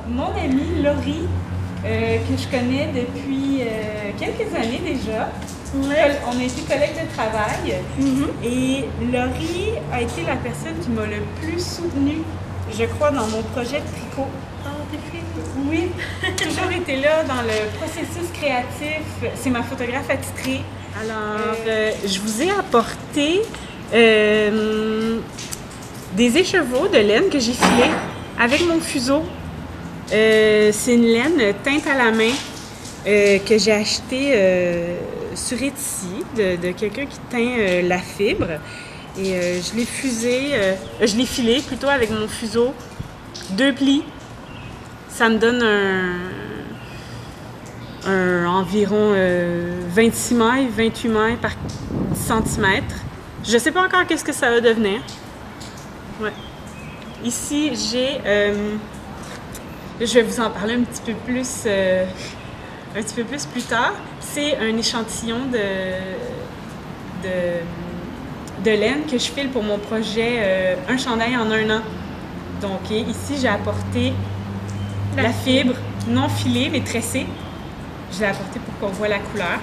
mon amie Laurie, que je connais depuis quelques années déjà. Ouais. On a été collègues de travail et Laurie a été la personne qui m'a le plus soutenue, je crois, dans mon projet de tricot. Oh, t'es fine. Oui, toujours été là dans le processus créatif. C'est ma photographe attitrée. Alors, je vous ai apporté des écheveaux de laine que j'ai filés avec mon fuseau. C'est une laine teinte à la main que j'ai achetée sur Etsy de quelqu'un qui teint la fibre. Et je l'ai filé plutôt avec mon fuseau. 2 plis. Ça me donne environ 26 mailles, 28 mailles par 10 cm. Je ne sais pas encore qu'est-ce que ça va devenir. Ouais. Ici, j'ai... je vais vous en parler un petit peu plus plus tard. C'est un échantillon de laine que je file pour mon projet Un chandail en 1 an. Donc ici, j'ai apporté la fibre non filée, mais tressée. Je l'ai apportée pour qu'on voit la couleur.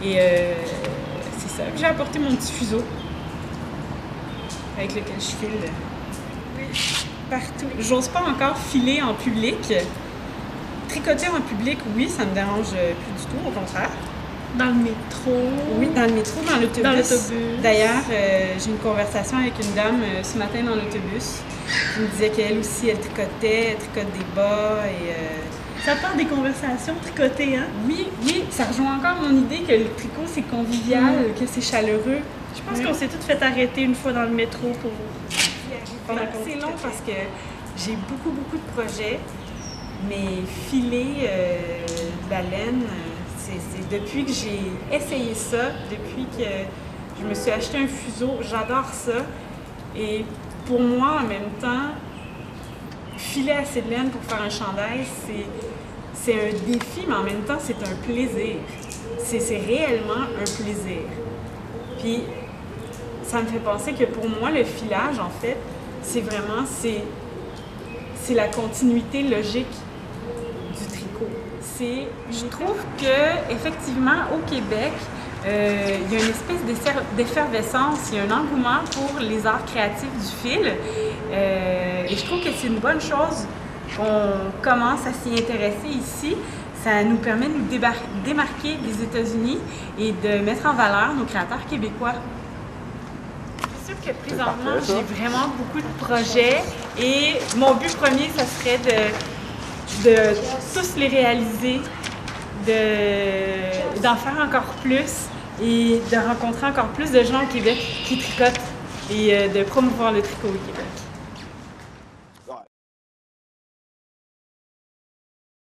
Et c'est ça. J'ai apporté mon petit fuseau avec lequel je file partout. J'ose pas encore filer en public. Tricoter en public, oui, ça me dérange plus du tout, au contraire. Dans le métro. Oui, dans le métro, dans l'autobus. Dans l'autobus. D'ailleurs, j'ai une conversation avec une dame ce matin dans l'autobus qui me disait qu'elle aussi, elle tricote des bas et... Ça part des conversations tricotées, hein? Oui, ça rejoint encore mon idée que le tricot, c'est convivial, que c'est chaleureux. Je pense qu'on s'est toutes fait arrêter une fois dans le métro pour... C'est long parce que j'ai beaucoup de projets, mais filer de la laine, c'est depuis que j'ai essayé ça, depuis que je me suis acheté un fuseau, j'adore ça. Et pour moi, en même temps, filer assez de laine pour faire un chandail, c'est un défi, mais en même temps, c'est un plaisir. C'est réellement un plaisir. Puis, ça me fait penser que pour moi, le filage, en fait, c'est la continuité logique du tricot. Je trouve que effectivement au Québec, il y a une espèce d'effervescence, il y a un engouement pour les arts créatifs du fil. Et je trouve que c'est une bonne chose qu'on commence à s'y intéresser ici. Ça nous permet de nous démarquer des États-Unis et de mettre en valeur nos créateurs québécois. C'est sûr que présentement, j'ai vraiment beaucoup de projets et mon but premier, ça serait de tous les réaliser, d'en faire encore plus et de rencontrer encore plus de gens au Québec qui tricotent et de promouvoir le tricot au Québec.